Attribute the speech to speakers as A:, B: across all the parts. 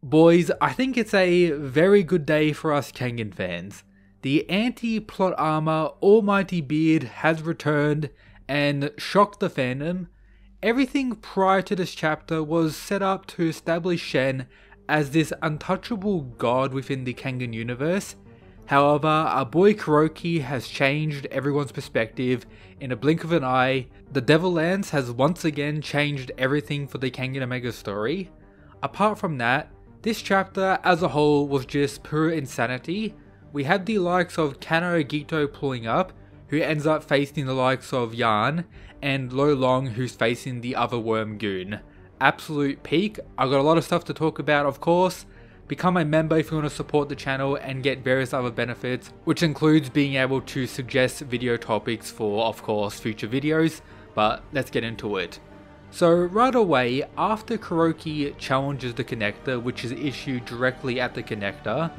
A: Boys, I think it's a very good day for us Kengan fans. The anti-plot armor Almighty Beard has returned and shocked the fandom. Everything prior to this chapter was set up to establish Shen as this untouchable god within the Kengan universe. However, our boy Kuroki has changed everyone's perspective in a blink of an eye. The Devil Lance has once again changed everything for the Kengan Omega story. Apart from that, this chapter as a whole was just pure insanity. We had the likes of Kanoh Agito pulling up, who ends up facing the likes of Yan, and Wulong who's facing the other worm goon. Absolute peak. I've got a lot of stuff to talk about, of course. Become a member if you want to support the channel and get various other benefits, which includes being able to suggest video topics for, of course, future videos, but let's get into it. So right away, after Kuroki challenges the connector, which is issued directly at the connector,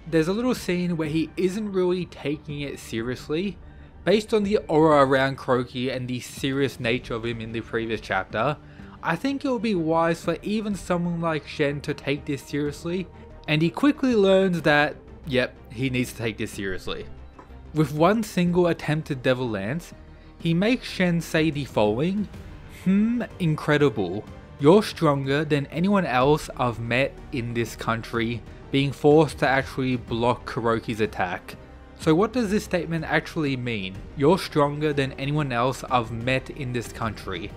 A: there's a little scene where he isn't really taking it seriously. Based on the aura around Kuroki and the serious nature of him in the previous chapter, I think it would be wise for even someone like Shen to take this seriously, and he quickly learns that, yep, he needs to take this seriously. With one single attempted Devil Lance, he makes Shen say the following: incredible. You're stronger than anyone else I've met in this country, being forced to actually block Kuroki's attack. So what does this statement actually mean? You're stronger than anyone else I've met in this country.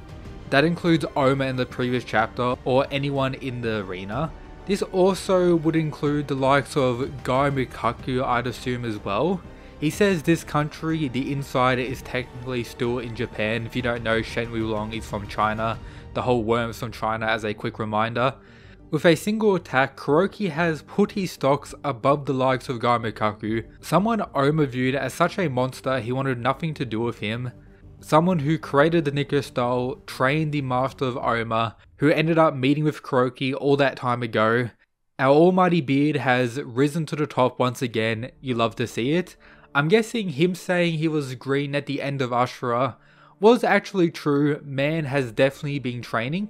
A: That includes Oma in the previous chapter, or anyone in the arena. This also would include the likes of Gai Mikaku, I'd assume, as well. He says this country, the insider, is technically still in Japan. If you don't know, Shen Wulong is from China. The whole worm is from China, as a quick reminder. With a single attack, Kuroki has put his stocks above the likes of Gai Mikaku, someone Oma viewed as such a monster he wanted nothing to do with him. Someone who created the Nico style, trained the master of Oma, who ended up meeting with Kuroki all that time ago. Our almighty Beard has risen to the top once again. You love to see it. I'm guessing him saying he was green at the end of Ashura was actually true. Man has definitely been training.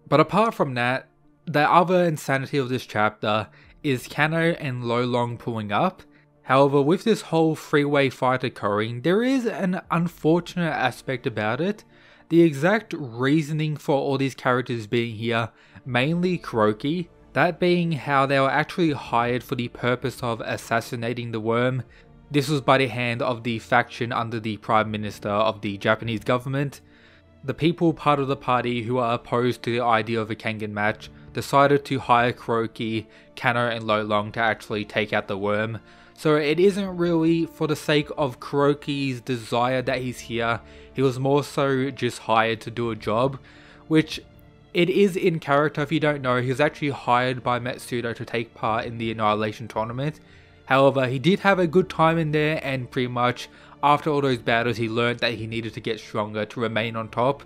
A: But apart from that, the other insanity of this chapter is Kanoh and Wulong pulling up. However, with this whole three-way fight occurring, there is an unfortunate aspect about it. The exact reasoning for all these characters being here, mainly Kuroki, that being how they were actually hired for the purpose of assassinating the worm. This was by the hand of the faction under the Prime Minister of the Japanese government. The people part of the party who are opposed to the idea of a Kengan match decided to hire Kuroki, Kanoh and Wulong to actually take out the worm. So it isn't really for the sake of Kuroki's desire that he's here. He was more so just hired to do a job, which it is in character. If you don't know, he was actually hired by Matsudo to take part in the Annihilation tournament. However, he did have a good time in there, and pretty much after all those battles he learned that he needed to get stronger to remain on top.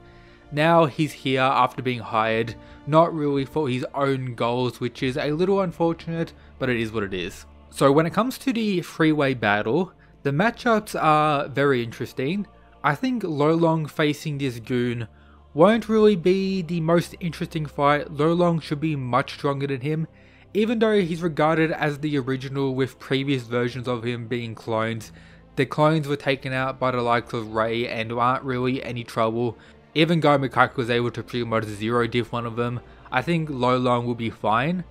A: Now he's here after being hired, not really for his own goals, which is a little unfortunate, but it is what it is. So when it comes to the three-way battle, the matchups are very interesting. I think Wulong facing this goon won't really be the most interesting fight. Wulong should be much stronger than him, even though he's regarded as the original with previous versions of him being clones. The clones were taken out by the likes of Ray and aren't really any trouble. Even Gai Mikaku was able to pretty much zero diff one of them. I think Wulong will be fine.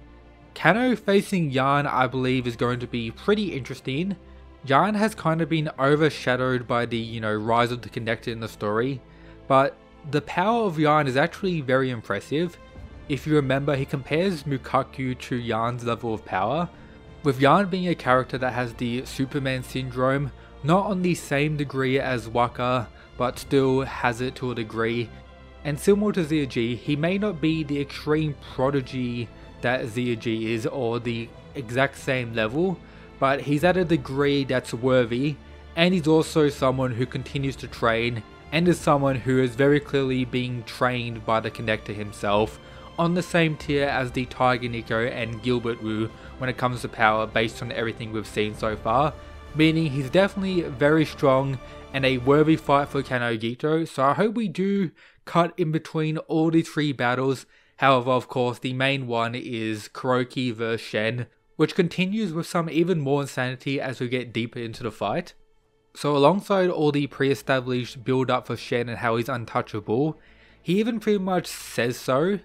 A: Kanoh facing Yan, I believe, is going to be pretty interesting. Yan has kind of been overshadowed by the, rise of the connector in the story, but the power of Yan is actually very impressive. If you remember, he compares Mukaku to Yan's level of power, with Yan being a character that has the Superman syndrome, not on the same degree as Waka, but still has it to a degree. And similar to ZG, he may not be the extreme prodigy that ZG is, or the exact same level, but he's at a degree that's worthy, and he's also someone who continues to train, and is someone who is very clearly being trained by the connector himself, on the same tier as the Tiger Nico and Gilbert Wu when it comes to power based on everything we've seen so far, meaning he's definitely very strong and a worthy fight for Kanoh Agito. So I hope we do cut in between all these three battles However, of course, the main one is Kuroki vs Shen, which continues with some even more insanity as we get deeper into the fight. So alongside all the pre-established build up for Shen and how he's untouchable, he even pretty much says so.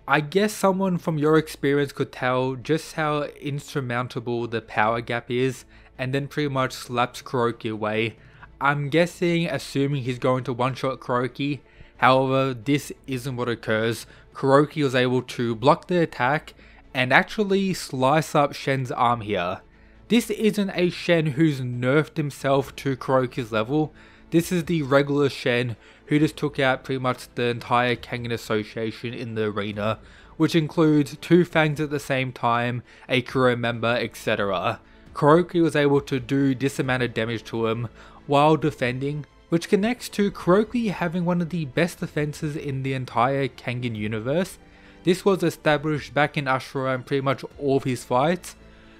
A: I guess someone from your experience could tell just how insurmountable the power gap is, and then pretty much slaps Kuroki away. I'm guessing, assuming he's going to one-shot Kuroki. However, this isn't what occurs. Kuroki was able to block the attack and actually slice up Shen's arm here. This isn't a Shen who's nerfed himself to Kuroki's level. This is the regular Shen who just took out pretty much the entire Kengan association in the arena, which includes two Fangs at the same time, a Kuro member, etc. Kuroki was able to do this amount of damage to him while defending, which connects to Kuroki having one of the best defenses in the entire Kengan universe. This was established back in Ashura and pretty much all of his fights.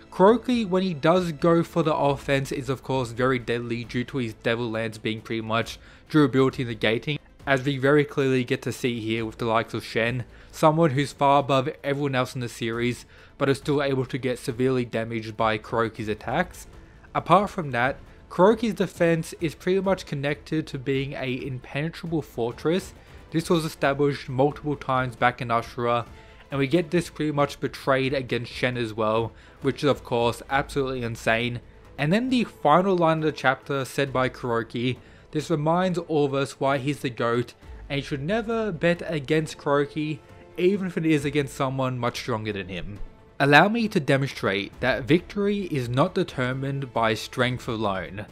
A: Kuroki, when he does go for the offense, is of course very deadly due to his Devil Lance being pretty much durability negating, as we very clearly get to see here with the likes of Shen, someone who's far above everyone else in the series, but is still able to get severely damaged by Kuroki's attacks. Apart from that, Kuroki's defense is pretty much connected to being a impenetrable fortress. This was established multiple times back in Ashura, and we get this pretty much betrayed against Shen as well, which is of course absolutely insane. And then the final line of the chapter said by Kuroki, this reminds all of us why he's the GOAT, and you should never bet against Kuroki, even if it is against someone much stronger than him. Allow me to demonstrate that victory is not determined by strength alone.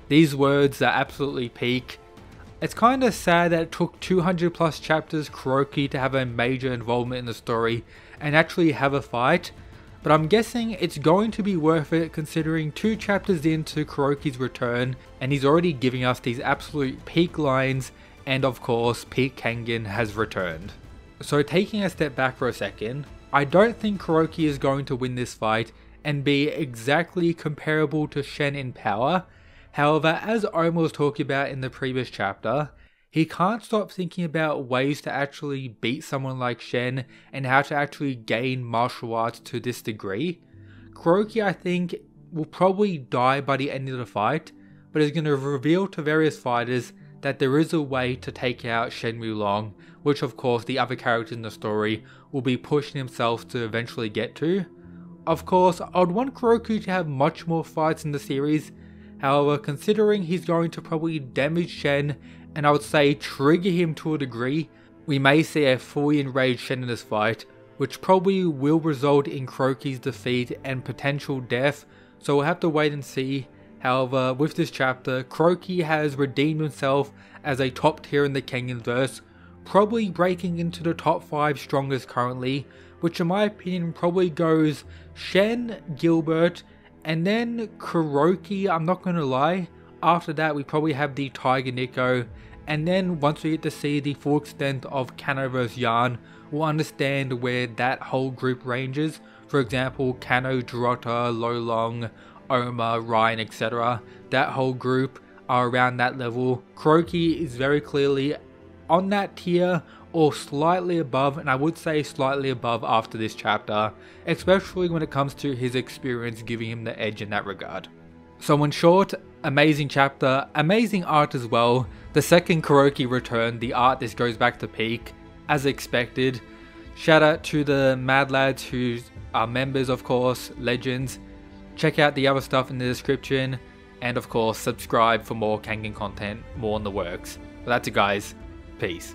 A: These words are absolutely peak. It's kinda sad that it took 200 plus chapters Kuroki to have a major involvement in the story and actually have a fight, but I'm guessing it's going to be worth it considering 2 chapters into Kuroki's return and he's already giving us these absolute peak lines, and of course peak Kengan has returned. So taking a step back for a second, I don't think Kuroki is going to win this fight and be exactly comparable to Shen in power. However, as Omar was talking about in the previous chapter, he can't stop thinking about ways to actually beat someone like Shen and how to actually gain martial arts to this degree. Kuroki, I think, will probably die by the end of the fight, but is going to reveal to various fighters that there is a way to take out Shen Wulong, which of course the other characters in the story will be pushing himself to eventually get to. Of course, I would want Kuroki to have much more fights in the series. However, considering he's going to probably damage Shen, and I would say trigger him to a degree, we may see a fully enraged Shen in this fight, which probably will result in Kuroki's defeat and potential death, so we'll have to wait and see. However, with this chapter, Kuroki has redeemed himself as a top tier in the Kengan verse, probably breaking into the top 5 strongest currently, which in my opinion probably goes Shen, Gilbert, and then Kuroki, I'm not gonna lie. After that we probably have the Tiger Nico, and then once we get to see the full extent of Kanoh vs Yarn, we'll understand where that whole group ranges. For example, Kanoh, Dorota, Wulong, Omar, Ryan, etc. That whole group are around that level. Kuroki is very clearly on that tier or slightly above, and I would say slightly above after this chapter, especially when it comes to his experience giving him the edge in that regard. So in short, amazing chapter, amazing art as well. The second Kuroki return, the art just goes back to peak, as expected. Shout out to the Mad Lads who are members, of course, legends. Check out the other stuff in the description, and of course subscribe for more Kengan content, more in the works. But that's it guys, peace.